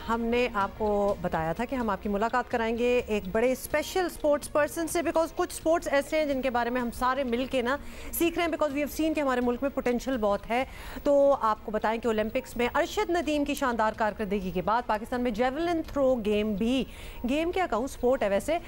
हमने आपको बताया था कि हम आपकी मुलाकात कराएंगे एक बड़े स्पेशल स्पोर्ट्स पर्सन से, बिकॉज कुछ स्पोर्ट्स ऐसे हैं जिनके बारे में हम सारे मिल के ना सीख रहे हैं, बिकॉज वी हैव सीन कि हमारे मुल्क में पोटेंशियल बहुत है। तो आपको बताएं कि ओलंपिक्स में अरशद नदीम की शानदार कारकर्दगी के बाद पाकिस्तान में जेवलिन थ्रो गेम क्या कहूँ, स्पोर्ट है वैसे,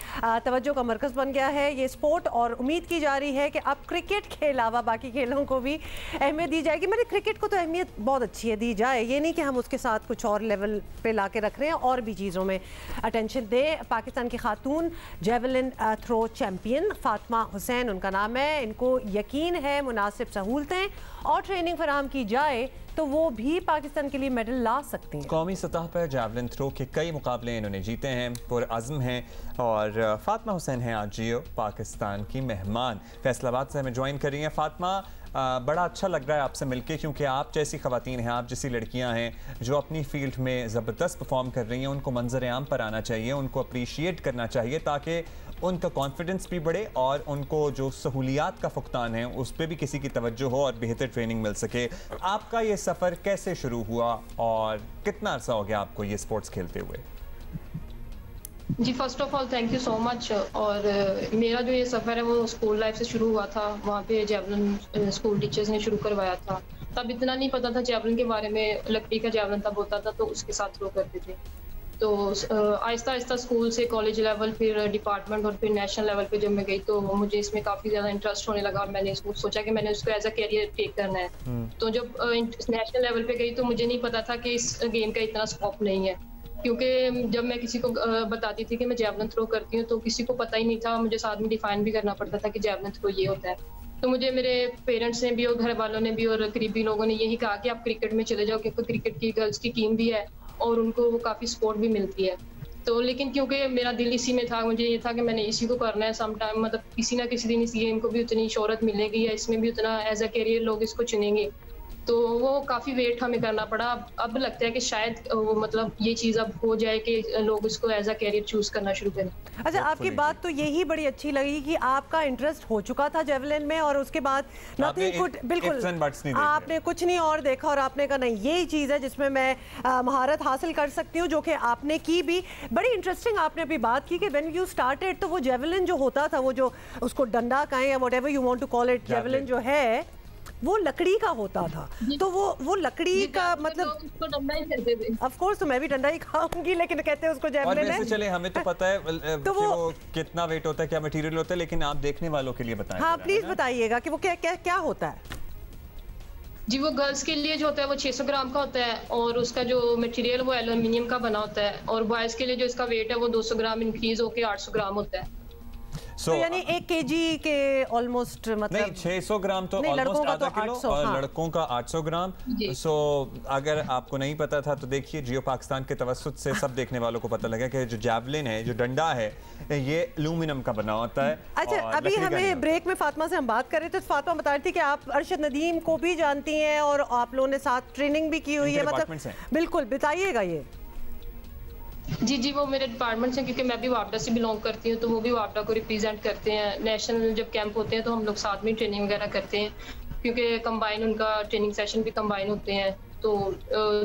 तवज्जो का मरकज़ बन गया है ये स्पोर्ट। और उम्मीद की जा रही है कि अब क्रिकेट के अलावा बाकी खेलों को भी अहमियत दी जाएगी। मैंने क्रिकेट को तो अहमियत बहुत अच्छी है दी जाए, ये नहीं कि हम उसके साथ कुछ और लेवल पे ला के रख रहे हैं और भी चीज़ों में अटेंशन दे। पाकिस्तान की खातून javelin throw champion Fatima Hussain उनका नाम है। इनको यकीन है मुनासिब सहूलतें और ट्रेनिंग फराहम की जाए तो वो भी पाकिस्तान के लिए मेडल ला सकती हैं। कौमी सतह पर जेवलिन थ्रो के कई मुकाबले इन्होंने जीते हैं, पुरअज़्म हैं। और फातिमा हुसैन हैं आज जियो पाकिस्तान की मेहमान, फैसलाबाद से हमें ज्वाइन कर रही हैं। फातिमा, बड़ा अच्छा लग रहा है आपसे मिलके, क्योंकि आप जैसी ख़वातीन हैं, आप जैसी लड़कियां हैं जो अपनी फील्ड में ज़बरदस्त परफॉर्म कर रही हैं, उनको मंजर आम पर आना चाहिए, उनको अप्रीशिएट करना चाहिए ताकि उनका कॉन्फिडेंस भी बढ़े और उनको जो सहूलियात का फुकतान है उस पर भी किसी की तवज्जो हो और बेहतर ट्रेनिंग मिल सके। आपका ये सफ़र कैसे शुरू हुआ और कितना अर्सा हो गया आपको ये स्पोर्ट्स खेलते हुए? जी, first of all thank you so much. और मेरा जो ये सफ़र है वो स्कूल लाइफ से शुरू हुआ था। वहाँ पे जेवलिन स्कूल टीचर्स ने शुरू करवाया था। तब इतना नहीं पता था जेवलिन के बारे में, लकड़ी का जेवलिन तब होता था तो उसके साथ थ्रो करते थे। तो आहिस्ता आहिस्ता स्कूल से कॉलेज लेवल, फिर डिपार्टमेंट और फिर नेशनल लेवल पे जब मैं गई तो मुझे इसमें काफ़ी ज़्यादा इंटरेस्ट होने लगा और मैंने इसको सोचा कि मैंने उसको एज अ कैरियर टेक करना है। तो जब नेशनल लेवल पे गई तो मुझे नहीं पता था कि इस गेम का इतना स्कोप नहीं है, क्योंकि जब मैं किसी को बताती थी कि मैं जेवलिन थ्रो करती हूँ तो किसी को पता ही नहीं था। मुझे साथ में डिफाइन भी करना पड़ता था कि जेवलिन थ्रो ये होता है। तो मुझे मेरे पेरेंट्स ने भी और घर वालों ने भी और करीबी लोगों ने यही कहा कि आप क्रिकेट में चले जाओ, क्योंकि क्रिकेट की गर्ल्स की टीम भी है और उनको काफ़ी सपोर्ट भी मिलती है। तो लेकिन क्योंकि मेरा दिल इसी में था, मुझे ये था कि मैंने इसी को करना है सम टाइम, मतलब किसी ना किसी दिन इस गेम को भी उतनी शोहरत मिलेगी या इसमें भी उतना एज अ कैरियर लोग इसको चुनेंगे। तो वो काफ़ी वेट हमें करना पड़ा। अब लगता है कि शायद वो मतलब ये चीज़ अब हो जाए कि लोग इसको एज अ कैरियर चूज करना शुरू करें। अच्छा, आपकी बात तो यही बड़ी अच्छी लगी कि आपका इंटरेस्ट हो चुका था जेवलिन में और उसके बाद नथिंग कुड, बिल्कुल आपने कुछ नहीं और देखा और आपने कहा नहीं यही चीज़ है जिसमें मैं महारत हासिल कर सकती हूँ, जो कि आपने की भी। बड़ी इंटरेस्टिंग आपने अभी बात की कि व्हेन यू स्टार्टेड तो वो जेवलिन जो होता था, वो जो उसको डंडा कहें या whatever you want to call it, javelin जो है वो लकड़ी का होता था। तो वो लकड़ी का मतलब उसको डंडा ही कहते थे। ऑफ कोर्स, तो मैं भी डंडा ही खाऊंगी, लेकिन कहते हैं उसको जेवलिन है। चले हमें तो पता है तो वो कितना वेट होता है, क्या मटेरियल होता है, लेकिन आप देखने वालों के लिए बताएं। हाँ प्लीज बताइएगा कि वो क्या क्या क्या होता है। जी, वो गर्ल्स के लिए जो होता है वो 600 ग्राम का होता है और उसका जो मटेरियल वो एल्युमिनियम का बना होता है। और बॉयज के लिए जो इसका वेट है वो 200 ग्राम इंक्रीज होकर 800 ग्राम होता है। तो यानी 1 केजी के ऑलमोस्ट, मतलब नहीं 600 ग्राम तो ऑलमोस्ट आधा किलो और लड़कों का 800 ग्राम। सो अगर आपको नहीं पता था तो देखिए जियो पाकिस्तान के तवस्सुत से सब देखने वालों को पता लगा कि जो जेवलिन है, जो डंडा है, ये एल्यूमिनियम का बना होता है। अच्छा, अभी हमें ब्रेक में फातिमा से हम बात कर रहे थे तो फातिमा बता रही थी कि आप अरशद नदीम को भी जानती हैं और आप लोगों ने साथ ट्रेनिंग भी की हुई है, मतलब बिल्कुल बताइएगा ये। जी, वो मेरे डिपार्टमेंट से, क्योंकि मैं भी वापडा से बिलोंग करती हूँ तो वो भी वापडा को रिप्रेजेंट करते हैं। नेशनल जब कैंप होते हैं तो हम लोग साथ में ट्रेनिंग वगैरह करते हैं, क्योंकि कंबाइन उनका ट्रेनिंग सेशन भी कंबाइन होते हैं। तो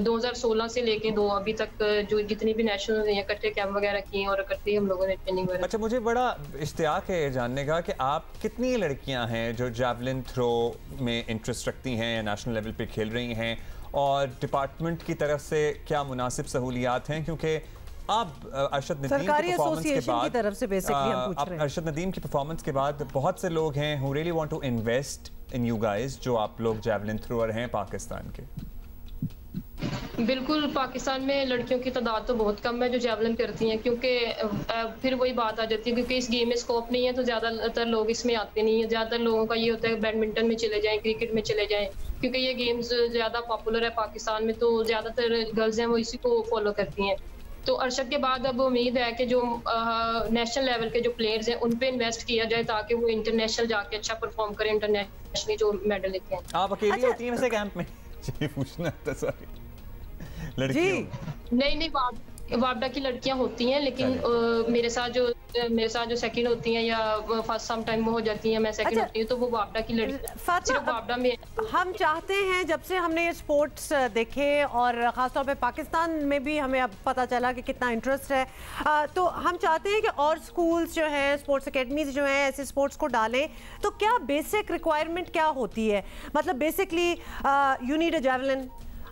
2016 से लेके दो अभी तक जो जितनी भी नेशनल इकट्ठे कैंप वगैरह किए और इकट्ठे हम लोगों ने ट्रेनिंग वगैरह। अच्छा, मुझे बड़ा इश्तियाक है जानने का कि आप कितनी लड़कियां हैं जो जेवलिन थ्रो में इंटरेस्ट रखती हैं या नेशनल लेवल पे खेल रही हैं, और डिपार्टमेंट की तरफ से क्या मुनासिब सहूलियात हैं? क्योंकि आप अरशद नदीम की परफॉर्मेंस के बाद तरफ से बेसिकली हम पूछ रहे हैं, अरशद नदीम की परफॉर्मेंस के बाद बहुत से लोग हैं who really want to invest in you guys, जो आप लोग जेवलिन थ्रोअर हैं पाकिस्तान के। बिल्कुल, पाकिस्तान में लड़कियों की तादाद तो बहुत कम है जो जेवलिन करती हैं, क्योंकि फिर वही बात आ जाती है क्योंकि इस गेम में स्कोप नहीं है तो ज़्यादातर लोग इसमें आते नहीं है। ज़्यादातर लोगों का ये होता है बैडमिंटन में चले जाएं, क्रिकेट में चले जाएं, क्योंकि ये गेम्स ज़्यादा पॉपुलर है पाकिस्तान में, तो ज़्यादातर गर्ल्स हैं वो इसी को फॉलो करती हैं। तो अरशद के बाद अब उम्मीद है कि जो नेशनल लेवल के जो प्लेयर्स हैं उन पे इन्वेस्ट किया जाए ताकि वो इंटरनेशनल जाके अच्छा परफॉर्म करें, इंटरनेशनली जो मेडल लेके आए। आप अकेली होती हैं वैसे कैंप में? जी पूछना था, सॉरी। लड़की नहीं वापडा की लड़कियां होती हैं, लेकिन मेरे साथ जो सेकंड होती हैं या फर्स्ट सम टाइम हो जाती हैं, मैं सेकंड होती हूँ, तो वो वापडा की लड़कियां सिर्फ वापडा में। हम चाहते हैं, जब से हमने ये स्पोर्ट्स देखे और ख़ासतौर पे पाकिस्तान में भी हमें अब पता चला कि कितना इंटरेस्ट है, तो हम चाहते हैं कि और स्कूल्स जो हैं, स्पोर्ट्स एकेडमीज जो हैं, ऐसे स्पोर्ट्स को डालें। तो क्या बेसिक रिक्वायरमेंट क्या होती है? मतलब basically you need a javelin,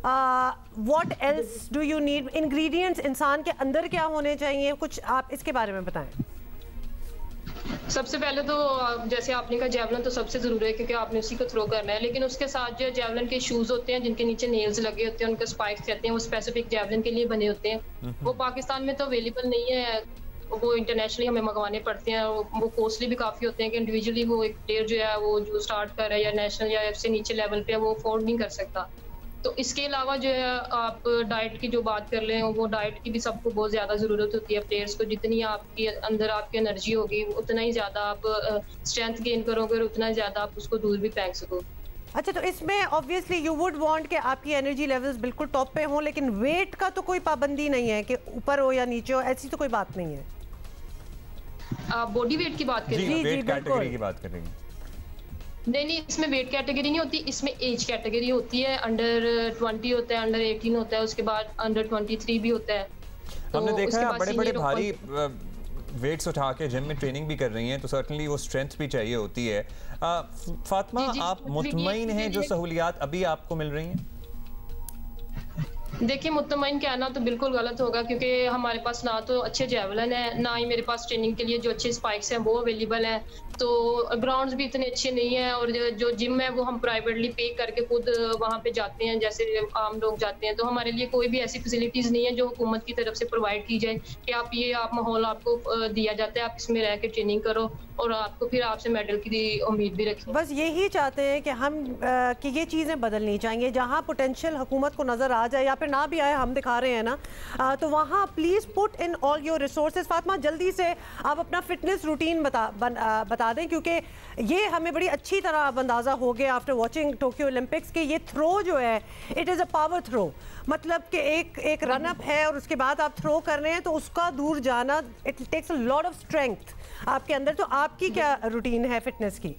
what else do you need, ingredients इंसान के अंदर क्या होने चाहिए, कुछ आप इसके बारे में बताएं। सबसे पहले तो जैसे आपने कहा जेवलिन तो सबसे जरूरी है, क्योंकि आपने उसी को थ्रो करना है, लेकिन उसके साथ जो जेवलिन के शूज होते हैं जिनके नीचे नेल्स लगे होते हैं, उनके स्पाइक्स कहते हैं, वो स्पेसिफिक जेवलिन के लिए बने होते हैं। वो पाकिस्तान में तो अवेलेबल नहीं है, वो इंटरनेशनली हमें मंगवाने पड़ते हैं। वो कॉस्टली भी काफी होते हैं कि इंडिविजुअली वो एक प्लेयर जो है वो जो स्टार्ट कर रहा है या नेशनल या से नीचे लेवल पे वो अफोर्ड नहीं कर सकता। तो इसके अलावा जो है आप डाइट की जो बात कर लें, वो डाइट की भी सबको बहुत ज़्यादा ज़रूरत होती है प्लेयर्स को। जितनी आपके अंदर आपकी एनर्जी होगी उतना ही ज़्यादा आप स्ट्रेंथ गेन करोगे और उतना ही ज़्यादा आप उसको दूर भी फेंक सको। अच्छा, तो इसमें ऑब्वियसली यू वुड वांट कि आपकी एनर्जी लेवल्स बिल्कुल टॉप पे हों, लेकिन वेट का तो कोई पाबंदी नहीं है कि ऊपर हो या नीचे हो, ऐसी तो कोई बात नहीं है। आप बॉडी वेट की बात कर रही हैं? वेट कैटेगरी की बात कर रही हैं? नहीं, इसमें वेट कैटेगरी नहीं होती, इसमें एज कैटेगरी होती है। अंडर 20 होता है, अंडर 18 होता है, उसके बाद अंडर 23 भी होता है। तो हमने देखा है बड़े बड़े भारी वेट्स उठा के जिम में ट्रेनिंग भी कर रही हैं, तो सर्टनली वो स्ट्रेंथ भी चाहिए होती है। फातिमा, आप मुतमईन हैं जो सहूलियात अभी आपको मिल रही हैं? देखिए, मुतमईन कहना तो बिल्कुल गलत होगा, क्योंकि हमारे पास ना तो अच्छे जेवलिन है, ना ही मेरे पास ट्रेनिंग के लिए जो अच्छे स्पाइक्स हैं वो अवेलेबल हैं। तो ग्राउंड्स भी इतने अच्छे नहीं हैं, और जो जिम है वो हम प्राइवेटली पे करके खुद वहाँ पे जाते हैं, जैसे आम लोग जाते हैं। तो हमारे लिए कोई भी ऐसी फैसिलिटीज़ नहीं है जो हुकूमत की तरफ से प्रोवाइड की जाए कि आप माहौल आपको दिया जाता है, आप इसमें रह के ट्रेनिंग करो और आपको फिर आपसे मेडल की उम्मीद भी रखें। बस यही चाहते हैं कि हम कि ये चीज़ें बदलनी चाहिए। जहाँ पोटेंशियल हुकूमत को नज़र आ जाए या फिर ना भी आए, हम दिखा रहे हैं ना, तो वहाँ please put in all your resources. Fatima, जल्दी से आप अपना फिटनेस रूटीन बता दें, क्योंकि ये हमें बड़ी अच्छी तरह अब अंदाज़ा हो गया आफ्टर वॉचिंग टोक्यो ओलंपिक्स के ये थ्रो जो है it is a power throw. मतलब कि एक रन अप है और उसके बाद आप थ्रो कर रहे हैं, तो उसका दूर जाना it takes a lot of strength आपके अंदर। तो आपकी क्या रूटीन है फिटनेस की?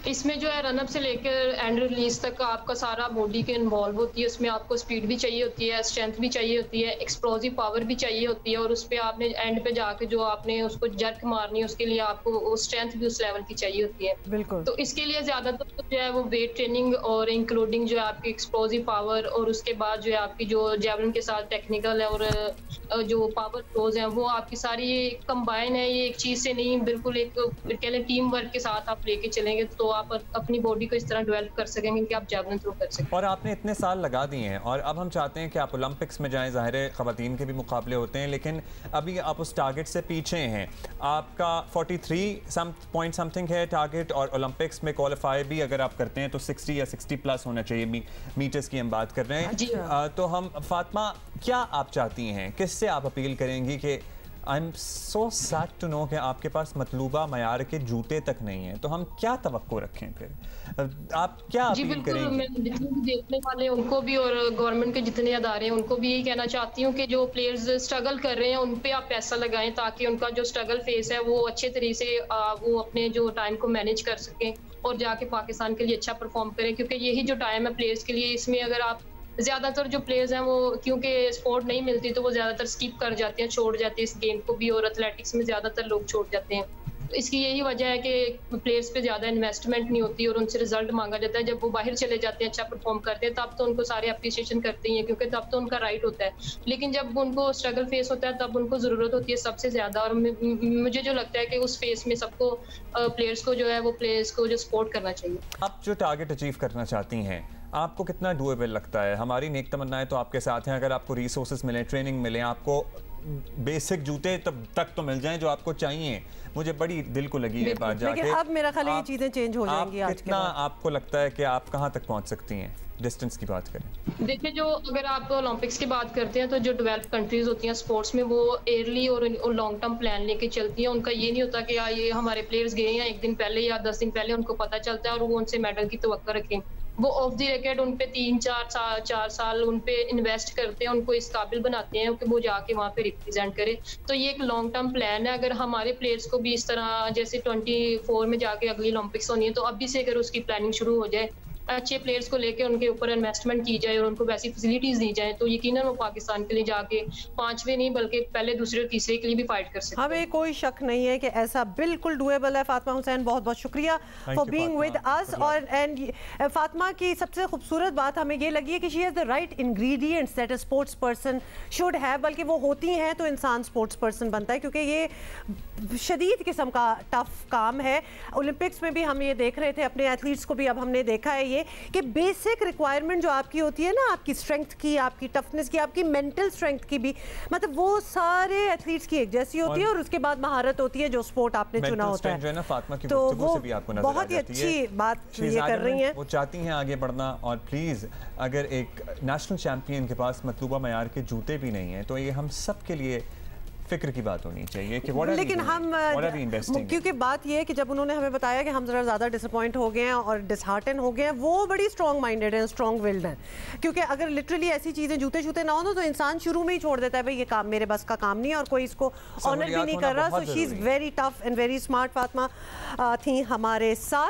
इसमें जो है रनअप से लेकर एंड रिलीज तक आपका सारा बॉडी के इन्वॉल्व होती है। उसमें आपको स्पीड भी चाहिए होती है, स्ट्रेंथ भी चाहिए होती है, एक्सप्लोसिव पावर भी चाहिए होती है, और उस पर आपने एंड पे जाके जो आपने उसको जर्क मारनी है उसके लिए आपको स्ट्रेंथ भी उस लेवल की चाहिए होती है। बिल्कुल। तो इसके लिए ज्यादातर तो जो है वो वेट ट्रेनिंग और इंक्लूडिंग जो है आपकी एक्सप्लोसिव पावर, और उसके बाद जो है आपकी जो जेवलिन के साथ टेक्निकल है और जो पावर थ्रोज हैं वो आपकी सारी कंबाइन है। ये एक चीज से नहीं, बिल्कुल एक कह लें टीम वर्क के साथ आप लेके चलेंगे तो आप अपनी बॉडी को इस तरह डेवलप कर सकेंगे कि आप जेवलिन थ्रो कर सकें। और आपने इतने साल लगा दिए हैं और अब हम चाहते हैं कि आप ओलंपिक्स में जाएं। ज़ाहिर है ख़वातीन के भी मुकाबले होते हैं, लेकिन अभी आप उस टारगेट से पीछे हैं। आपका 43 समथिंग है टारगेट, और ओलंपिक्स में क्वालिफाई भी अगर आप करते हैं तो 60 या 60 प्लस होना चाहिए। मीटर्स की हम बात कर रहे हैं। तो हम फातिमा, क्या आप चाहती हैं, किससे आप अपील करेंगी कि I am so sad to know कि आपके पास मतलूबा मयार के जूते तक नहीं है, तो हम क्या तवक्को रखें? फिर आप क्या अपील करेंगी? मैं जितने भी देखने वाले उनको भी और गवर्नमेंट के जितने अदारे हैं उनको भी यही कहना चाहती हूँ कि जो प्लेयर्स स्ट्रगल कर रहे हैं उन पे आप पैसा लगाएं, ताकि उनका जो स्ट्रगल फेस है वो अच्छे तरीके से वो अपने जो टाइम को मैनेज कर सकें और जाके पाकिस्तान के लिए अच्छा परफॉर्म करें। क्योंकि यही जो टाइम है प्लेयर्स के लिए, इसमें अगर आप ज्यादातर जो प्लेयर्स हैं वो क्योंकि स्पोर्ट नहीं मिलती तो वो ज्यादातर स्किप कर जाते हैं, छोड़ जाते हैं इस गेम को भी, और एथलेटिक्स में ज्यादातर लोग छोड़ जाते हैं। तो इसकी यही वजह है कि प्लेयर्स पे ज्यादा इन्वेस्टमेंट नहीं होती और उनसे रिजल्ट मांगा जाता है। जब वो बाहर चले जाते हैं, अच्छा परफॉर्म करते हैं, तब तो उनको सारे अप्रिसिएशन करते हैं क्योंकि तब तो उनका राइट होता है। लेकिन जब उनको स्ट्रगल फेस होता है तब उनको जरूरत होती है सबसे ज्यादा। और मुझे जो लगता है कि उस फेस में सबको प्लेयर्स को जो है वो प्लेयर्स को जो सपोर्ट करना चाहिए। आप जो टारगेट अचीव करना चाहती हैं, आपको कितना डूएबल लगता है? हमारी नेक तमन्नाएं तो आपके साथ हैं। अगर आपको रिसोर्सेज मिले, ट्रेनिंग मिले, आपको बेसिक जूते तक तो मिल जाएं जो आपको चाहिए। मुझे बड़ी दिल को लगी है बात जाके। अब मेरा ख्याल है ये चीजें चेंज हो जाएंगी आज के कितना आपको लगता है कि आप कहां तक पहुंच सकती हैं? डिस्टेंस की बात करें, देखिए जो अगर आप ओलंपिक्स की बात करते हैं तो जो डेवलप कंट्रीज होती हैं स्पोर्ट्स में वो ईयरली और लॉन्ग टर्म प्लान लेके चलती हैं। उनका ये नहीं होता कि ये हमारे प्लेयर्स गए हैं एक दिन पहले या 10 दिन पहले उनको पता चलता है और वो उनसे मेडल की तवक्को रखें। वो ऑफ द रिकॉर्ड उन पे 4 साल उन पे इन्वेस्ट करते हैं, उनको इस काबिल बनाते हैं कि वो जाके वहाँ पे रिप्रेजेंट करे। तो ये एक लॉन्ग टर्म प्लान है। अगर हमारे प्लेयर्स को भी इस तरह जैसे 24 में जाके अगली ओलंपिक्स होनी है, तो अभी से अगर उसकी प्लानिंग शुरू हो जाए, अच्छे प्लेयर्स को लेके उनके ऊपर इन्वेस्टमेंट की जाए और उनको वैसी फैसिलिटीज दी जाए, तो यकीनन वो पाकिस्तान के लिए जाके 5वें नहीं बल्कि पहले, दूसरे और तीसरे के लिए भी फाइट कर सकते हैं। हमें कोई शक नहीं है कि ऐसा बिल्कुल डुएबल है। फातिमा हुसैन, बहुत बहुत शुक्रिया फॉर बीइंग विद अस। और एंड फातिमा की सबसे खूबसूरत बात हमें ये लगी है कि she has the right ingredients that a sports person should have, बल्कि वो होती हैं तो इंसान स्पोर्ट्स पर्सन बनता है, क्योंकि ये शदीद किस्म का टफ काम है। ओलंपिक्स में भी हम ये देख रहे थे, अपने एथलीट्स को भी अब हमने देखा है ये कि बेसिक रिक्वायरमेंट जो आपकी होती है ना, आपकी स्ट्रेंथ की, आपकी टफनेस की, आपकी मेंटल स्ट्रेंथ की भी, मतलब वो सारे एथलीट्स की एक जैसी होती है और उसके बाद महारत होती है जो स्पोर्ट आपने चुना होता है। ना फातिमा की तो वो से भी आपको नजर बहुत ही अच्छी बात ये कर रही हैं। वो चाहती हैं आगे बढ़ना, और प्लीज़ अगर एक नेशनल चैंपियन के पास मतलूबा मयार के जूते भी नहीं हैं तो ये हम सब के लिए फिक्र की बात होनी चाहिए कि लेकिन हम क्योंकि बात ये है कि जब उन्होंने हमें बताया कि हम ज़रा ज़्यादा डिसअपॉइंट हो गए हैं और डिसहार्टन हो गए हैं, वो बड़ी स्ट्रॉन्ग माइंडेड हैं, स्ट्रॉन्ग विल्ड हैं। क्योंकि अगर लिटरली ऐसी चीज़ें जूते शूते ना हो तो इंसान शुरू में ही छोड़ देता है, भाई ये काम मेरे बस का काम नहीं है और कोई इसको ऑनर भी नहीं कर रहा। So she is very tough and very smart. Fatima थी हमारे साथ।